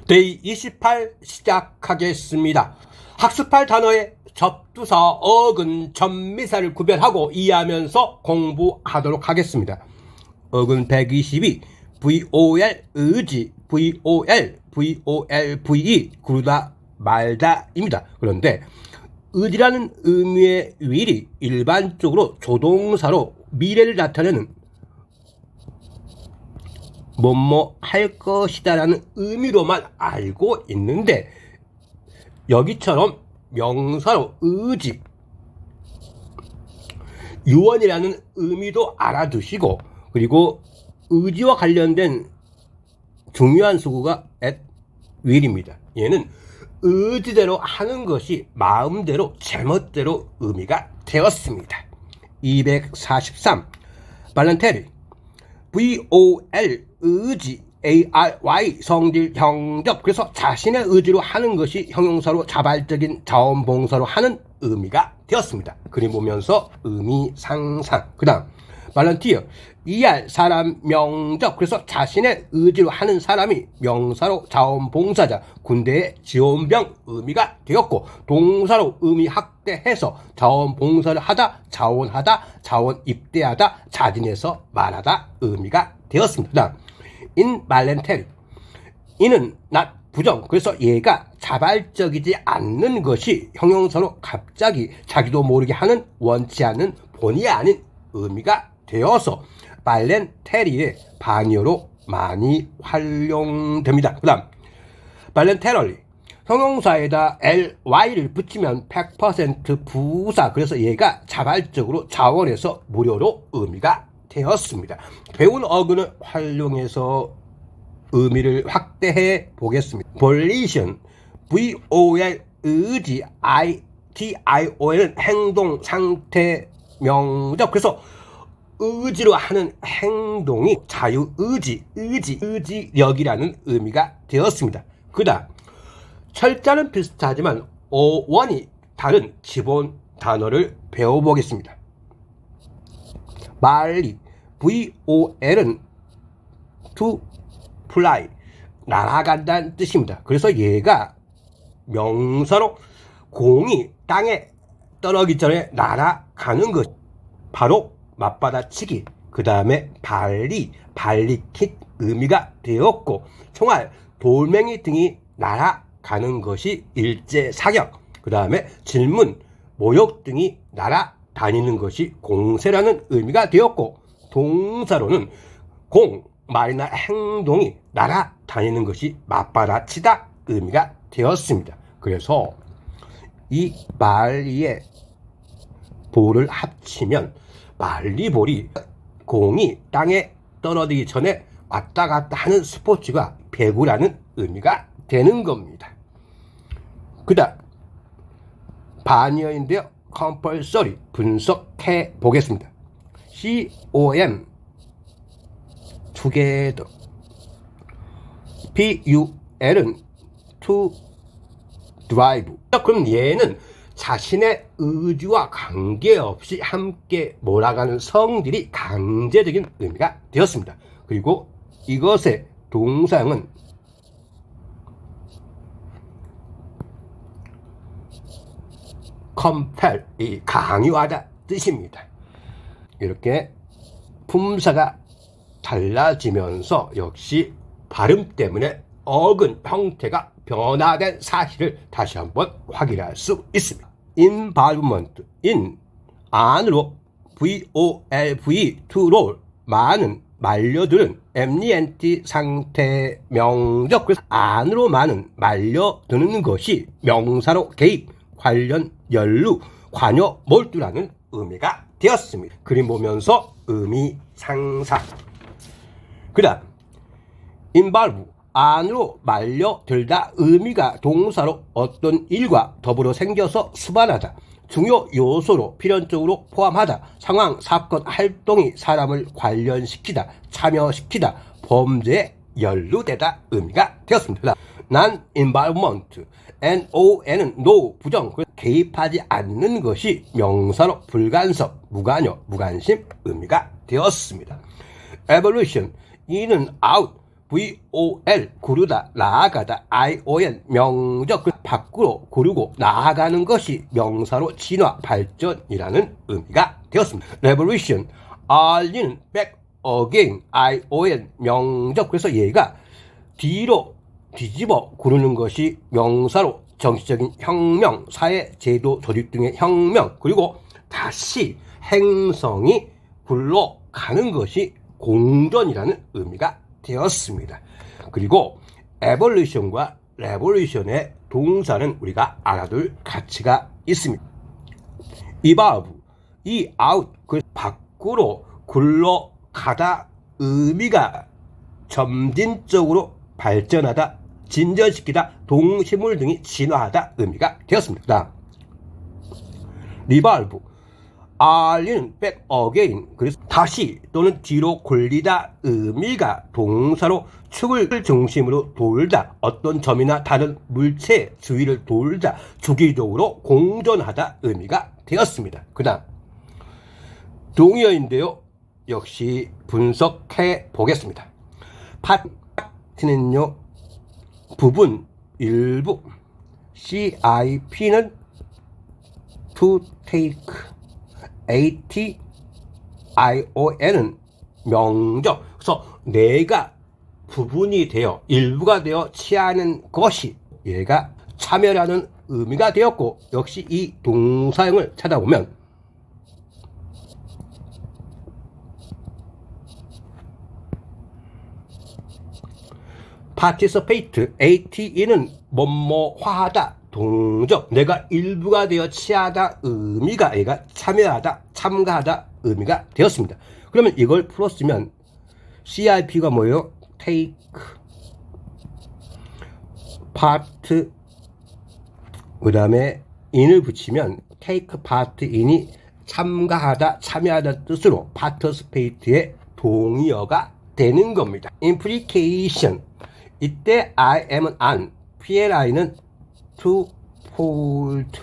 데이 28 시작하겠습니다. 학습할 단어의 접두사, 어근, 전미사를 구별하고 이해하면서 공부하도록 하겠습니다. 어근 122, VOL, 의지, VOL, VOLVE, 구르다, 말다입니다. 그런데 의지라는 의미의 will이 일반적으로 조동사로 미래를 나타내는 뭐뭐 할 것이다 라는 의미로만 알고 있는데, 여기처럼 명사로 의지, 유언이라는 의미도 알아두시고, 그리고 의지와 관련된 중요한 수구가 at will입니다. 얘는 의지대로 하는 것이 마음대로 제멋대로 의미가 되었습니다. 243 발렌테리, VOL 의지, ARY 성질 형접, 그래서 자신의 의지로 하는 것이 형용사로 자발적인 자원봉사로 하는 의미가 되었습니다. 그림 보면서 의미 상상. 그 다음 발런티어, ER 사람 명접, 그래서 자신의 의지로 하는 사람이 명사로 자원봉사자, 군대의 지원병 의미가 되었고, 동사로 의미 확대해서 자원봉사를 하다, 자원하다, 자원 입대하다, 자진해서 말하다 의미가 되었습니다. 그 다음 involuntary, 이는 not 부정, 그래서 얘가 자발적이지 않는 것이 형용사로 갑자기 자기도 모르게 하는, 원치 않는, 본의 아닌 의미가 되어서 발렌테리의 반의어로 많이 활용됩니다. 그 다음 발렌테럴리, 형용사에다 ly를 붙이면 100% 부사, 그래서 얘가 자발적으로 자원해서 무료로 의미가 되었습니다. 배운 어근을 활용해서 의미를 확대해 보겠습니다. volition, VOL 의지, ITION은 행동, 상태, 명적, 그래서 의지로 하는 행동이 자유의지, 의지력이라는 의미가 되었습니다. 그 다음 철자는 비슷하지만 어원이 다른 기본 단어를 배워보겠습니다. 말리, VOL은 to fly, 날아간다는 뜻입니다. 그래서 얘가 명사로 공이 땅에 떨어지기 전에 날아가는 것, 바로 맞받아치기, 그 다음에 발리킷 의미가 되었고, 총알, 돌멩이 등이 날아가는 것이 일제사격, 그 다음에 질문, 모욕 등이 날아다니는 것이 공세라는 의미가 되었고, 동사로는 공, 말이나 행동이 날아다니는 것이 맞받아치다 의미가 되었습니다. 그래서 이 말리의 볼을 합치면 말리볼이 공이 땅에 떨어지기 전에 왔다 갔다 하는 스포츠가 배구라는 의미가 되는 겁니다. 그 다음 반의어인데요, compulsory, 분석해 보겠습니다. COM together, PUL은 to drive. 그럼 얘는 자신의 의지와 관계없이 함께 몰아가는 성질이 강제적인 의미가 되었습니다. 그리고 이것의 동사형은 compel, 이 강요하다 뜻입니다. 이렇게 품사가 달라지면서 역시 발음 때문에 어근 형태가 변화된 사실을 다시 한번 확인할 수 있습니다. involvement, in 안으로, VOLVE to roll, 많은, 말려드는, MNT 상태 명적, 그래서 안으로 많은, 말려드는 것이 명사로 개입, 관련, 연루, 관여, 몰두라는 의미가 되었습니다. 그림 보면서 의미 상상. 그 다음 involve, 안으로 말려들다, 의미가 동사로 어떤 일과 더불어 생겨서 수반하다, 중요 요소로 필연적으로 포함하다, 상황, 사건, 활동이 사람을 관련시키다, 참여시키다, 범죄에 연루되다 의미가 되었습니다. non-involvement, NON은 no, 부정, 개입하지 않는 것이 명사로 불간섭, 무관여, 무관심 의미가 되었습니다. evolution, in은 out, VOL 구르다 나아가다 ION 명적 밖으로 구르고 나아가는 것이 명사로 진화 발전이라는 의미가 되었습니다. Revolution R는 back again ION 명적 그래서 얘가 뒤로 뒤집어 구르는 것이 명사로 정치적인 혁명, 사회 제도 조직 등의 혁명 그리고 다시 행성이 굴러가는 것이 공존이라는 의미가 되었습니다. 그리고 evolution과 revolution의 동사는 우리가 알아둘 가치가 있습니다. evolve, 이 out, 그 밖으로 굴러가다 의미가 점진적으로 발전하다, 진전시키다, 동식물 등이 진화하다 의미가 되었습니다. 다음, revolve, R는 back again, 그래서 다시 또는 뒤로 굴리다 의미가 동사로 축을 중심으로 돌다, 어떤 점이나 다른 물체 주위를 돌다, 주기적으로 공존하다 의미가 되었습니다. 그 다음, 동의어인데요. 역시 분석해 보겠습니다. 파트는요, 부분, 일부, CIP는 to take, ATION은 명적. 그래서 내가 부분이 되어 일부가 되어 취하는 것이 얘가 참여라는 의미가 되었고 역시 이 동사형을 찾아보면 participate, ATE는 뭐뭐화하다, 동적, 내가 일부가 되어 취하다 의미가 얘가 참여하다, 참가하다 의미가 되었습니다. 그러면 이걸 풀었으면 CIP가 뭐예요? take part 그 다음에 in을 붙이면 take part in이 참가하다, 참여하다 뜻으로 participate의 동의어가 되는 겁니다. implication, 이때 I am은 an, PLI는 twofold,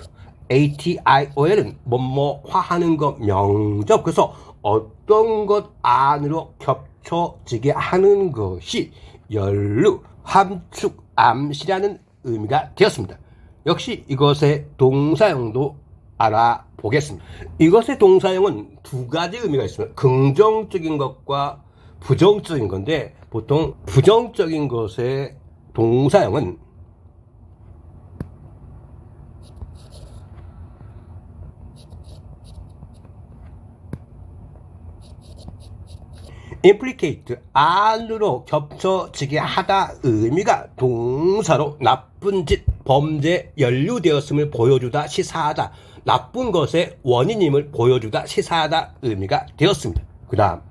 ATIOL은 뭐뭐화하는 것 명적. 그래서 어떤 것 안으로 겹쳐지게 하는 것이 연루, 함축, 암시라는 의미가 되었습니다. 역시 이것의 동사형도 알아보겠습니다. 이것의 동사형은 두 가지 의미가 있습니다. 긍정적인 것과 부정적인 건데 보통 부정적인 것의 동사형은 implicate, 안으로 겹쳐지게 하다 의미가 동사로 나쁜 짓, 범죄, 연루되었음을 보여주다, 시사하다, 나쁜 것의 원인임을 보여주다, 시사하다 의미가 되었습니다. 그 다음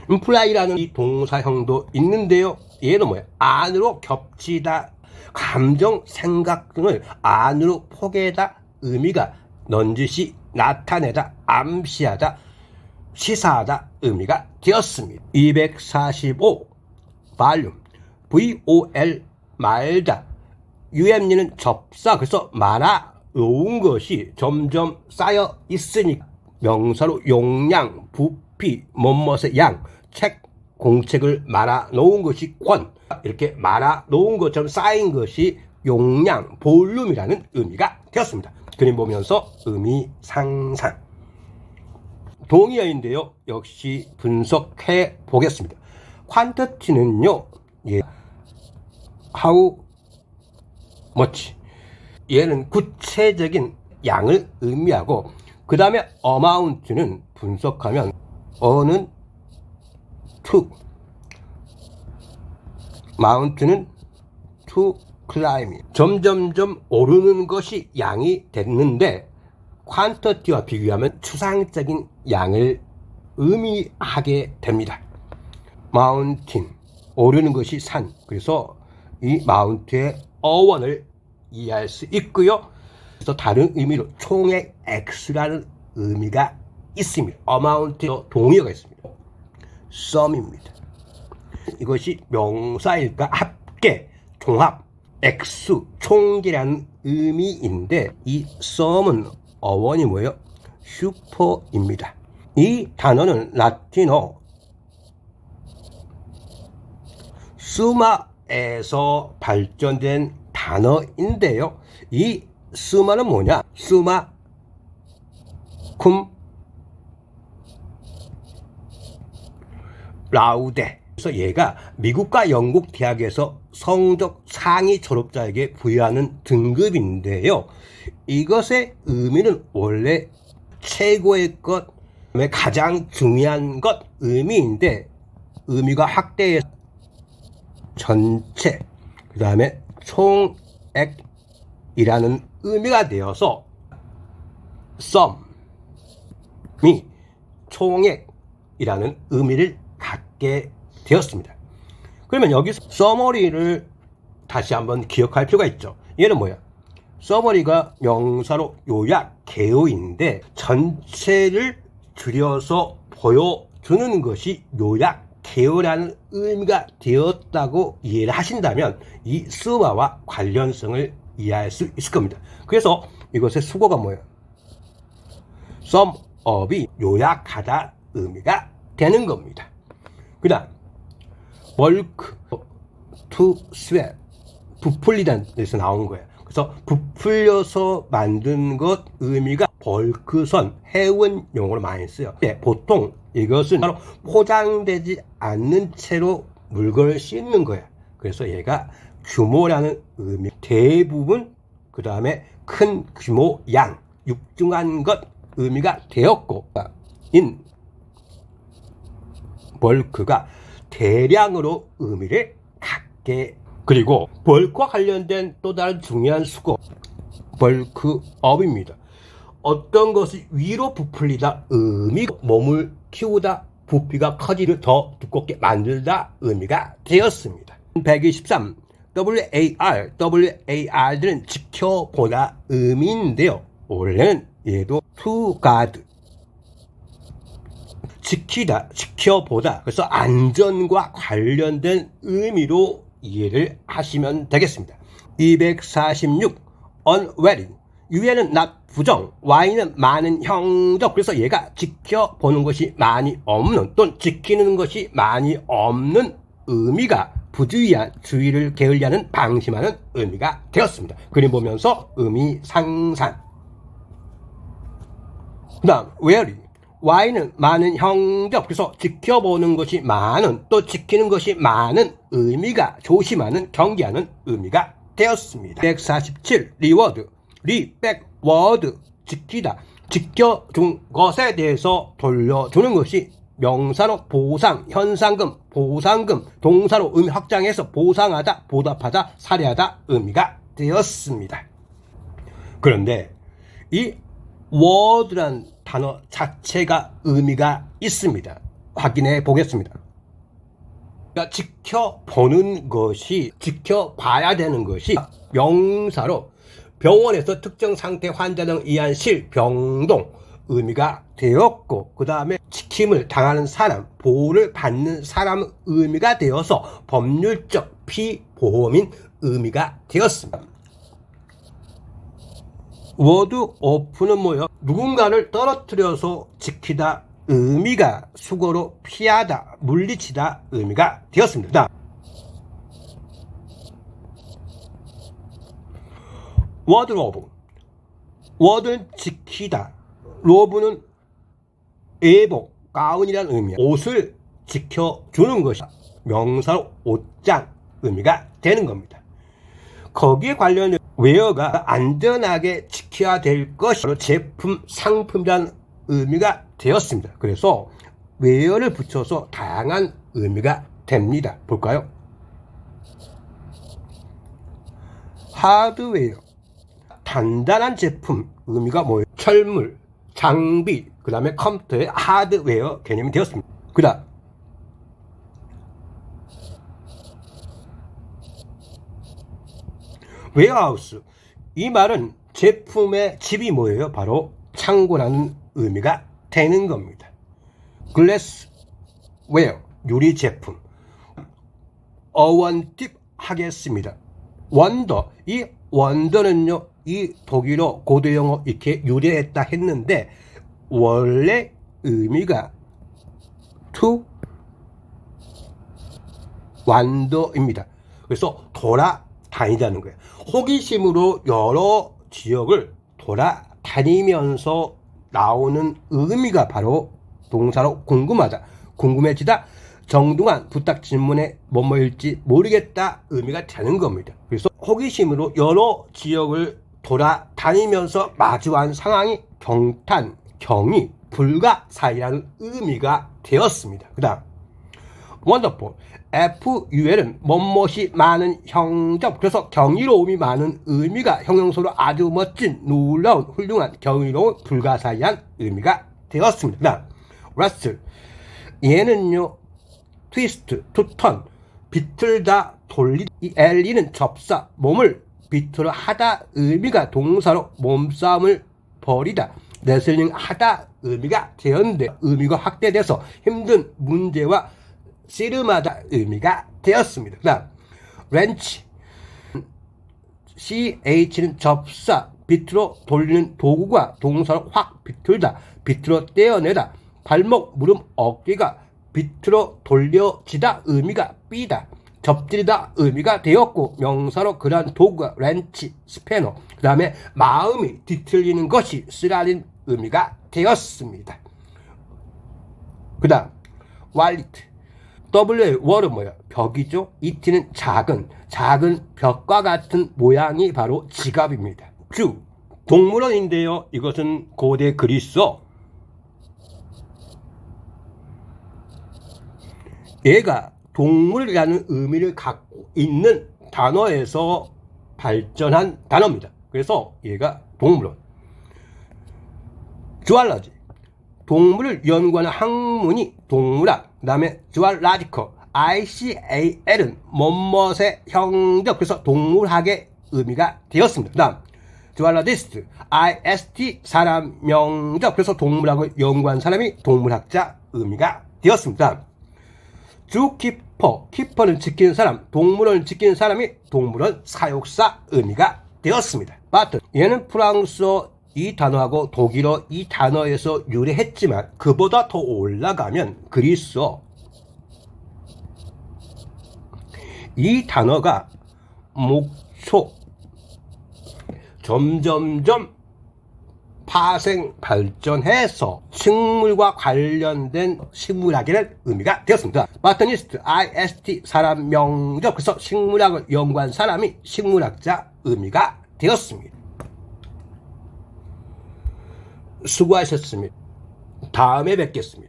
imply라는 이 동사형도 있는데요. 얘는 뭐예요? 안으로 겹치다, 감정, 생각 등을 안으로 포개다 의미가 넌지시 나타내다, 암시하다, 시사하다 의미가 되었습니다. 245 발륨 VOL 말다, UM리는 접사, 그래서 많아 놓은 것이 점점 쌓여 있으니까 명사로 용량, 부피, 뭐뭇의 양, 책, 공책을 말아 놓은 것이 권, 이렇게 말아 놓은 것처럼 쌓인 것이 용량, 볼륨이라는 의미가 되었습니다. 그림 보면서 의미 상상. 동의어인데요. 역시 분석해 보겠습니다. quantity는요, 예, how much, 얘는 구체적인 양을 의미하고 그 다음에 amount는 분석하면 어는 to, mount는 to climb, 점점점 오르는 것이 양이 됐는데 quantity와 비교하면 추상적인 양을 의미하게 됩니다. mountain, 오르는 것이 산, 그래서 이 mount의 어원을 이해할 수 있고요. 그래서 다른 의미로 총액 X라는 의미가 있습니다. amount의 동의어가 있습니다. sum입니다. 이것이 명사일까 합계, 종합, 액수, 총기라는 의미인데 이 sum은 어원이 뭐예요? 슈퍼입니다. 이 단어는 라틴어 수마에서 발전된 단어인데요. 이 수마는 뭐냐? 수마 쿰 라우데. 그래서 얘가 미국과 영국 대학에서 성적 상위 졸업자에게 부여하는 등급인데요. 이것의 의미는 원래 최고의 것, 가장 중요한 것 의미인데, 의미가 확대해서 전체, 그 다음에 총액이라는 의미가 되어서 썸이 총액이라는 의미를 갖게 되었습니다. 그러면 여기서 서머리를 다시 한번 기억할 필요가 있죠. 얘는 뭐야? 서머리가 명사로 요약, 개요인데 전체를 줄여서 보여주는 것이 요약, 개요라는 의미가 되었다고 이해를 하신다면 이 스마와 관련성을 이해할 수 있을 겁니다. 그래서 이것의 수거가 뭐예요? 썸업이 요약하다 의미가 되는 겁니다. 그 다음 bulk, to sweat, 부풀리다는 데서 나온 거예요. 그래서 부풀려서 만든 것 의미가 벌크선, 해운 용어로 많이 써요. 네, 보통 이것은 바로 포장되지 않는 채로 물건을 씻는 거야. 그래서 얘가 규모라는 의미, 대부분, 그 다음에 큰 규모, 양, 육중한 것 의미가 되었고, 인 벌크가 대량으로 의미를 갖게. 그리고 벌크와 관련된 또 다른 중요한 수거, 벌크업입니다. 어떤 것이 위로 부풀리다 의미가 몸을 키우다, 부피가 커지를 더 두껍게 만들다 의미가 되었습니다. 123 WAR는 지켜보다 의미인데요. 원래는 얘도 to guard, 지키다, 지켜보다. 그래서 안전과 관련된 의미로 이해를 하시면 되겠습니다. 246 unwilling, 유예는 not, 부정, y는 많은 형적. 그래서 얘가 지켜보는 것이 많이 없는, 또는 지키는 것이 많이 없는 의미가 부주의한, 주의를 게을리하는, 방심하는 의미가 되었습니다. 그림 보면서 의미 상상. 그 다음 wary, y는 많은 형적. 그래서 지켜보는 것이 많은, 또 지키는 것이 많은 의미가 조심하는, 경계하는 의미가 되었습니다. 147 reward, backward, 지키다, 지켜준 것에 대해서 돌려주는 것이 명사로 보상, 현상금, 보상금, 동사로 의미 확장해서 보상하다, 보답하다, 살해하다 의미가 되었습니다. 그런데 이 word란 단어 자체가 의미가 있습니다. 확인해 보겠습니다. 그러니까 지켜보는 것이, 지켜봐야 되는 것이 명사로 병원에서 특정 상태 환자 등 이한 실, 병동 의미가 되었고, 그 다음에 지킴을 당하는 사람, 보호를 받는 사람 의미가 되어서 법률적 피보험인 의미가 되었습니다. 워드 오프는 뭐예요? 누군가를 떨어뜨려서 지키다 의미가 수거로 피하다, 물리치다 의미가 되었습니다. 워드로브, 워드는 지키다, 로브는 예복, 가운이라는 의미야. 옷을 지켜주는 것이 명사로 옷장 의미가 되는 겁니다. 거기에 관련된 웨어가 안전하게 지켜야 될 것이 제품, 상품이라는 의미가 되었습니다. 그래서 웨어를 붙여서 다양한 의미가 됩니다. 볼까요? 하드웨어, 단단한 제품 의미가 뭐예요? 철물, 장비, 그 다음에 컴퓨터의 하드웨어 개념이 되었습니다. 그 다음 웨어하우스, 이 말은 제품의 집이 뭐예요? 바로 창고라는 의미가 되는 겁니다. 글래스 웨어, 유리 제품. 어원팁 하겠습니다. 원더, 이 원더는요, 이 독일어 고대 영어 이렇게 유래했다 했는데 원래 의미가 to wander입니다. 그래서 돌아다니자는 거예요. 호기심으로 여러 지역을 돌아다니면서 나오는 의미가 바로 동사로 궁금하다, 궁금해지다, 정중한 부탁 질문에 뭐뭐일지 모르겠다 의미가 되는 겁니다. 그래서 호기심으로 여러 지역을 돌아다니면서 마주한 상황이 경탄, 경이, 불가사의라는 의미가 되었습니다. 그 다음 wonderful, FUL은 뭐뭇이 많은 형접, 그래서 경이로움이 많은 의미가 형용사로 아주 멋진, 놀라운, 훌륭한, 경이로운, 불가사의한 의미가 되었습니다. 그 다음 wrestle, 얘는요 트위스트, 투턴, 비틀다, 돌리다. 이 엘리는 접사, 몸을 비틀어 하다 의미가 동사로 몸싸움을 벌이다, 레슬링 하다 의미가 되었는데 의미가 확대돼서 힘든 문제와 씨름하다 의미가 되었습니다. 그 다음 렌치, CH는 접사, 비틀어 돌리는 도구가 동사로 확 비틀다, 비틀어 떼어내다, 발목, 무릎, 어깨가 비틀어 돌려지다 의미가 삐다, 접질이다 의미가 되었고 명사로 그러한 도구가 렌치, 스패너, 그 다음에 마음이 뒤틀리는 것이 쓰라린 의미가 되었습니다. 그 다음 wallet, W의 월은 뭐야? 벽이죠. it는 작은 벽과 같은 모양이 바로 지갑입니다. 주, 동물원인데요. 이것은 고대 그리스어. 얘가 동물이라는 의미를 갖고 있는 단어에서 발전한 단어입니다. 그래서 얘가 동물원. 주알러지, 동물을 연구하는 학문이 동물학. 그 다음에 주알라지컬, ICAL은 뭐뭇의 형적, 그래서 동물학의 의미가 되었습니다. 그 다음 주알라디스트, IST 사람 명적, 그래서 동물학을 연구한 사람이 동물학자 의미가 되었습니다. 다음 주키퍼, 키퍼는 지키는 사람, 동물원을 지키는 사람이 동물원 사육사 의미가 되었습니다. 바튼, 얘는 프랑스어 이 단어하고 독일어 이 단어에서 유래했지만 그보다 더 올라가면 그리스어, 이 단어가 목초 점점점 파생 발전해서 식물과 관련된 식물학이라는 의미가 되었습니다. 바터니스트, IST 사람 명적, 그래서 식물학을 연구한 사람이 식물학자 의미가 되었습니다. 수고하셨습니다. 다음에 뵙겠습니다.